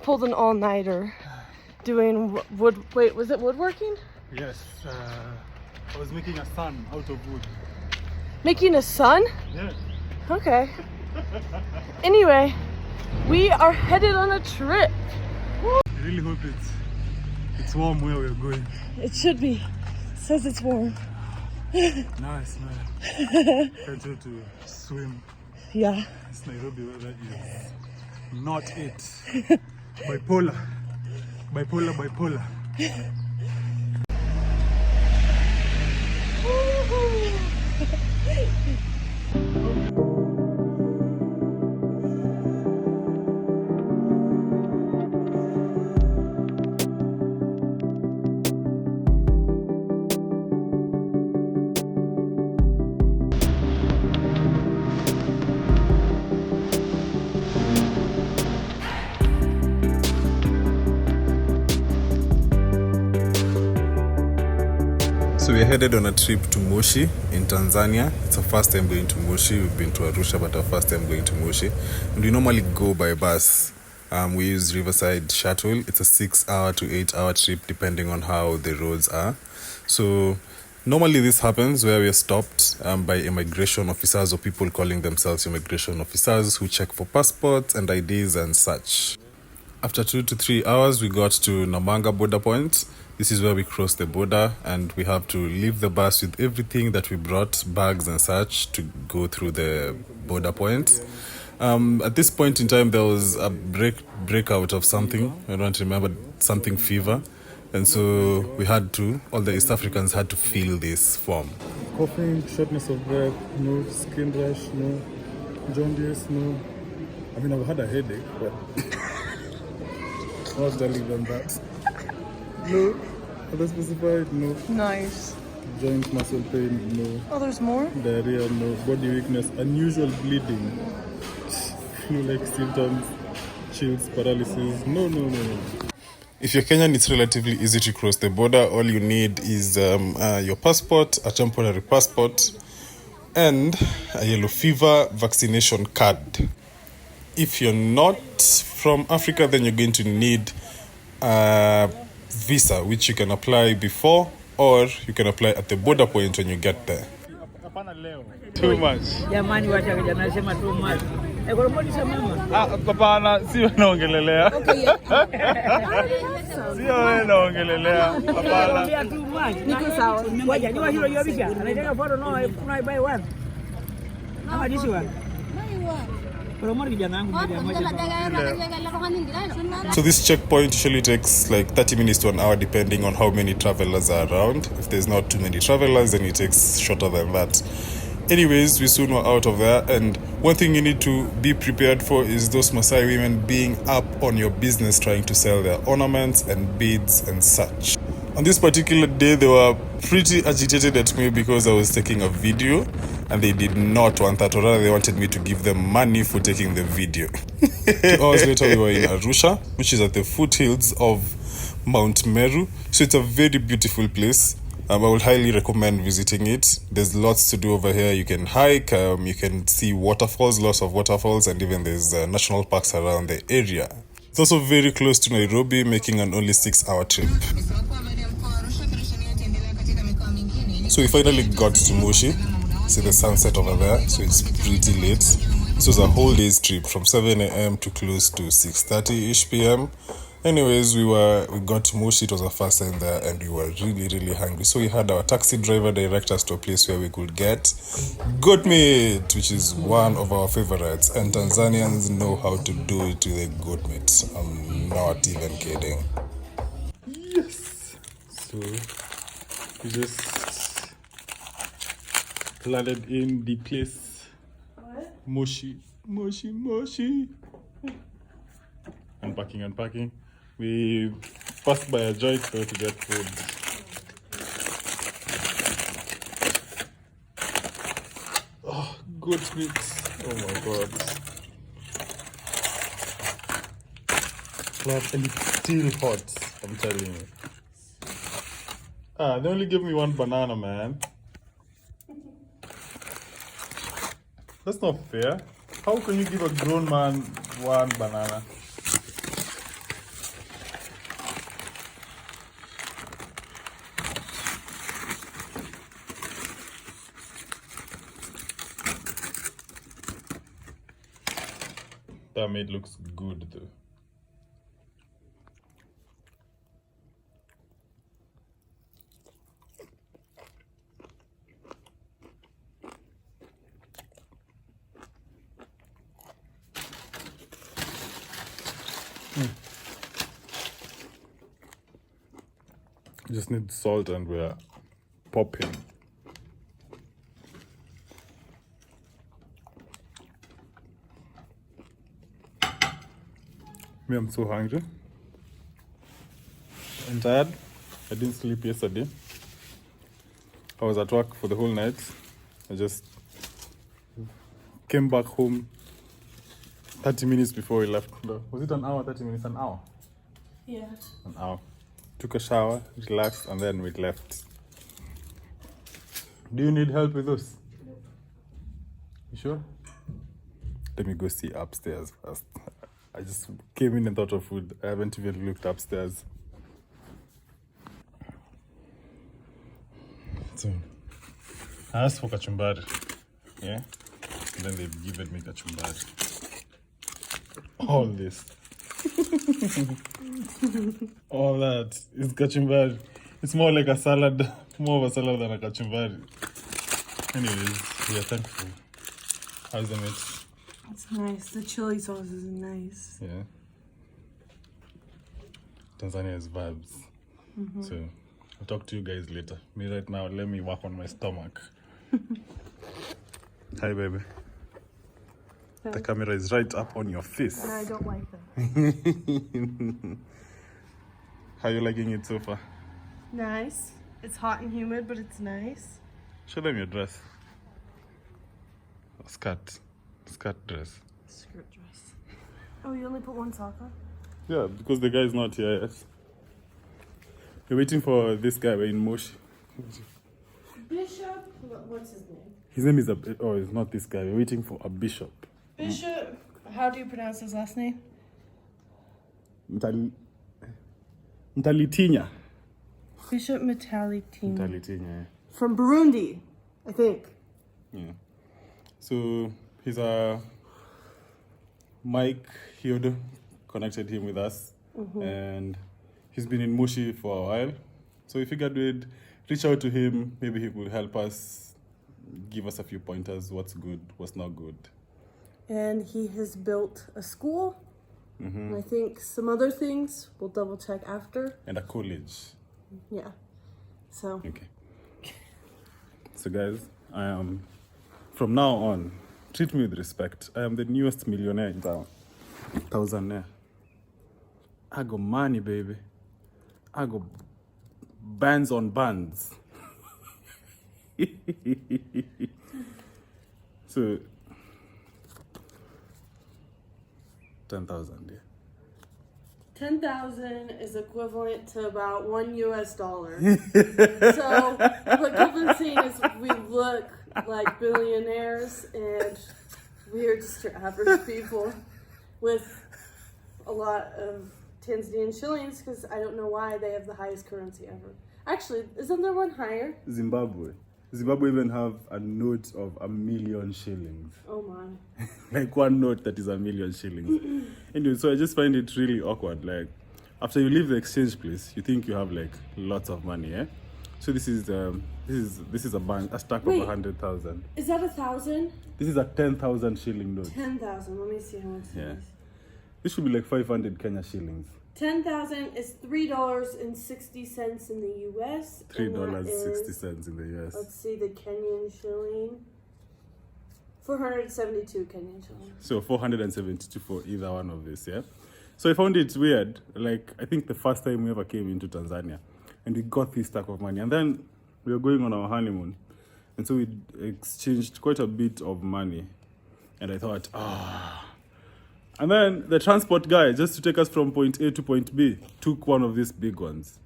pulled an all-nighter doing wait, was it woodworking? Yes, I was making a sun out of wood. Making a sun? Yeah. Okay. Anyway, we are headed on a trip. I really hope it's warm where we're going. It should be. It says it's warm. Nice, man. Can't wait to swim. Yeah. This Nairobi weather is not it. Bipolar. Bipolar. So we're headed on a trip to Moshi in Tanzania. It's our first time going to Moshi. We've been to Arusha, but our first time going to Moshi. And we normally go by bus. We use Riverside Shuttle. It's a 6-hour to 8-hour trip depending on how the roads are. So normally this happens where we're stopped by immigration officers or people calling themselves immigration officers who check for passports and IDs and such. After 2 to 3 hours, we got to Namanga border point. This is where we cross the border and we have to leave the bus with everything that we brought, bags and such, to go through the border point. At this point in time, there was a breakout of something. I don't remember, something fever. And so all the East Africans had to fill this form. Coughing, shortness of breath, no skin rash, no jaundice, no. I mean, I've had a headache, but I was telling them that. No, other specified, no. Nice. Joint muscle pain, no. Oh, there's more? Diarrhea, no. Body weakness, unusual bleeding, flu-like symptoms, chills, paralysis, no. If you're Kenyan, it's relatively easy to cross the border. All you need is your passport, a temporary passport, and a yellow fever vaccination card. If you're not from Africa, then you're going to need a visa, which you can apply before or you can apply at the border point when you get there. Too much. Jamani wacha kijana anasema too much. Ekoromodisha mama. Hapana, sio naongelelea. Sio wewe naongelelea. Hapana. Too much. Niko sawa. Ngoja niwa hilo yobisha. Anataka photo no buy one. Ama this one. So this checkpoint usually takes like 30 minutes to an hour depending on how many travelers are around. If there's not too many travelers, then it takes shorter than that. Anyways, we soon were out of there, and one thing you need to be prepared for is those Maasai women being up on your business trying to sell their ornaments and beads and such. On this particular day, they were pretty agitated at me because I was taking a video and they did not want that, or rather they wanted me to give them money for taking the video. 2 hours later, we were in Arusha, which is at the foothills of Mount Meru. So it's a very beautiful place. I would highly recommend visiting it. There's lots to do over here. You can hike, you can see waterfalls, lots of waterfalls, and even there's national parks around the area. It's also very close to Nairobi, making an only 6-hour trip. So we finally got to Moshi. See the sunset over there, so it's pretty late. This was a whole day's trip from 7 a.m. to close to 6:30-ish p.m. Anyways, we got to Moshi. It was our first time there and we were really hungry. So we had our taxi driver direct us to a place where we could get goat meat, which is one of our favorites. And Tanzanians know how to do it to the goat meat. I'm not even kidding. Yes. So we just landed in the place. What? Moshi. Unpacking. We passed by a joint store to get food. Oh, goat meat. Oh my god. And it's still hot, I'm telling you. They only gave me one banana, man. That's not fair. How can you give a grown man one banana? That meat looks good though. Just need salt and we're popping. Me, I'm so hungry. I'm tired. I didn't sleep yesterday. I was at work for the whole night. I just came back home 30 minutes before we left. Was it an hour, 30 minutes? An hour? Yeah. An hour. Took a shower, relaxed, and then we left. Do you need help with this? You sure? Let me go see upstairs first. I just came in and thought of food. I haven't even looked upstairs. So, I asked for kachumbari. Yeah? And then they've given me kachumbari. All this. All that is kachumbari. It's more like a salad, more of a salad than a kachumbari. Anyways, we are thankful. How's the meat? It's nice. The chili sauce is nice. Yeah. Tanzania is vibes. So, I'll talk to you guys later. Me right now, let me work on my stomach. Hi, baby. The camera is right up on your face. I don't like that. How you liking it so far? Nice. It's hot and humid, but it's nice. Show them your dress. Skirt dress. Skirt dress. Oh, you only put one sock on? Yeah, because the guy is not here yet. We're waiting for this guy. We're in Moshi. Bishop? What's his name? His name is it's not this guy. We're waiting for a bishop. Bishop, how do you pronounce his last name? Mtalitinya. Bishop Metallitina. Mtalitinya, yeah. From Burundi, I think. Yeah. So he's Mike Hiodo connected him with us, and he's been in Moshi for a while. So we figured we'd reach out to him. Maybe he could help us, give us a few pointers, what's good, what's not good. And he has built a school. And I think some other things. We'll double check after. And a college. Yeah. So. Okay. So guys, I am, from now on, treat me with respect. I am the newest millionaire in town. Tanzania. I got money, baby. I got bands on bands. So, 10,000, yeah. 10,000 is equivalent to about $1 US. So what you've been seeing is we look like billionaires and we're just average people with a lot of Tanzanian shillings because I don't know why they have the highest currency ever. Actually, isn't there one higher? Zimbabwe. Zimbabwe even have a note of 1,000,000 shillings. Oh my. Like one note that is 1,000,000 shillings. Anyway, so I just find it really awkward. Like, after you leave the exchange place, you think you have like lots of money, eh? So this is a bank, a stack Wait. of 100,000. Is that 1,000? This is a 10,000 shilling note. 10,000. Let me see how much Yeah. it is. This should be like 500 Kenya shillings. 10,000 is $3.60 in the US. $3.60 in the US. Let's see the Kenyan shilling. 472 Kenyan shillings. So 472 for either one of this, yeah? So I found it weird. Like, I think the first time we ever came into Tanzania and we got this stack of money. And then we were going on our honeymoon. And so we exchanged quite a bit of money. And I thought, And then the transport guy, just to take us from point A to point B, took one of these big ones.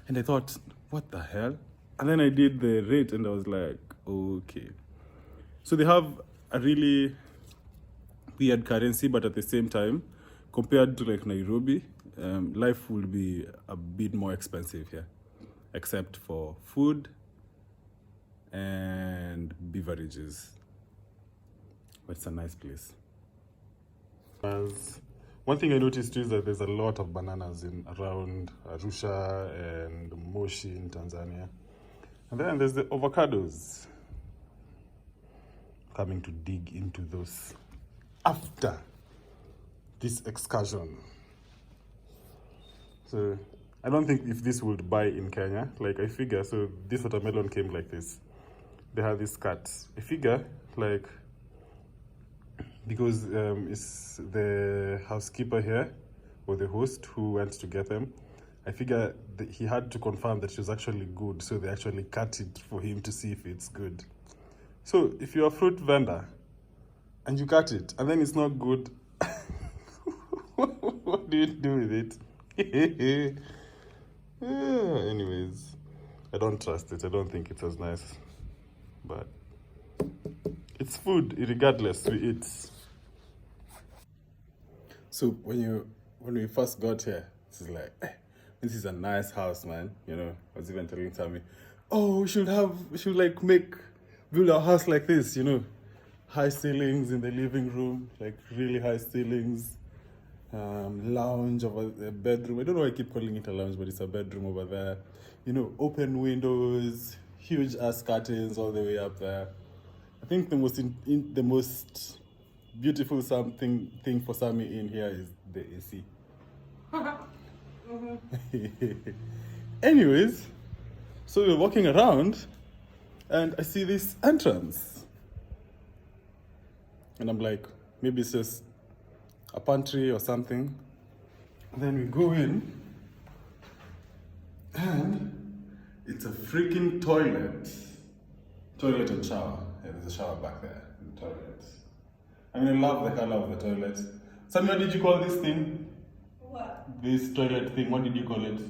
And I thought, what the hell? And then I did the rate and I was like, okay. So they have a really weird currency, but at the same time, compared to like Nairobi, life will be a bit more expensive here, except for food and beverages. But it's a nice place. As one thing I noticed too is that there's a lot of bananas in around Arusha and Moshi in Tanzania. And then there's the avocados. Coming to dig into those after this excursion. So I don't think if this would buy in Kenya, like I figure, so this watermelon came like this. They have this cut. I figure like because it's the housekeeper here or the host who went to get them. I figure that he had to confirm that she was actually good, so they actually cut it for him to see if it's good. So if you're a fruit vendor and you cut it and then it's not good, what do you do with it? Anyways, I don't trust it. I don't think it's as nice, but it's food regardless. We eat. So when we first got here, this is like, this is a nice house, man. You know, I was even telling Tammy, oh, we should like build our house like this, you know, high ceilings in the living room, like really high ceilings, lounge over the bedroom. I don't know why I keep calling it a lounge, but it's a bedroom over there. You know, open windows, huge ass curtains all the way up there. I think the most beautiful thing for Sammy in here is the AC. Anyways, so we're walking around and I see this entrance. And I'm like, maybe it's just a pantry or something. And then we go in and it's a freaking toilet. Toilet and shower. Yeah, there's a shower back there. And the toilet. I mean, I love the color of the toilet. Sammy, what did you call this thing? What? This toilet thing, what did you call it? The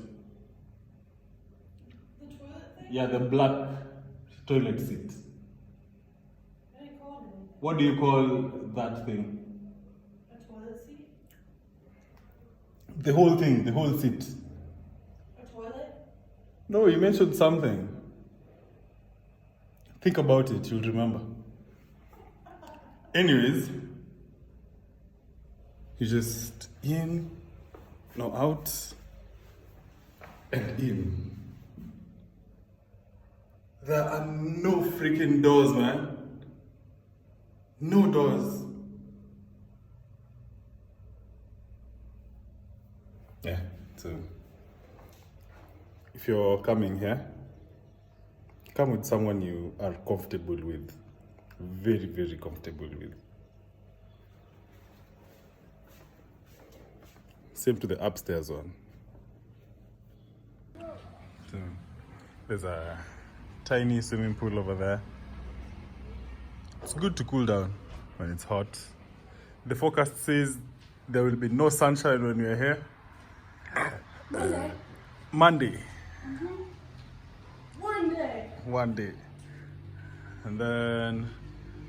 toilet thing? Yeah, the black toilet seat. I didn't call it anything. What do you call that thing? A toilet seat? The whole thing, the whole seat. A toilet? No, you mentioned something. Think about it, you'll remember. Anyways, you just in, no out, and in. There are no freaking doors, man. No doors. Yeah, so if you're coming here, come with someone you are comfortable with. Very, very comfortable with. Same to the upstairs one. So, there's a tiny swimming pool over there. It's good to cool down when it's hot. The forecast says there will be no sunshine when we're here. Monday. One day. And then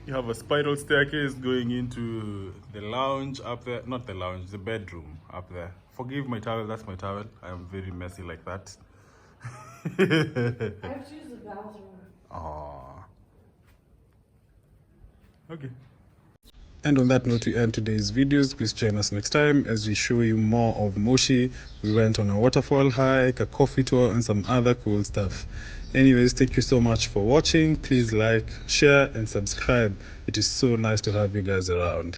you have a spiral staircase going into the lounge up there. Not the lounge, the bedroom up there. Forgive my towel, that's my towel. I am very messy like that. I have to use the bathroom. Aww. Okay. And on that note, we end today's videos. Please join us next time as we show you more of Moshi. We went on a waterfall hike, a coffee tour, and some other cool stuff. Anyways, thank you so much for watching. Please like, share, and subscribe. It is so nice to have you guys around.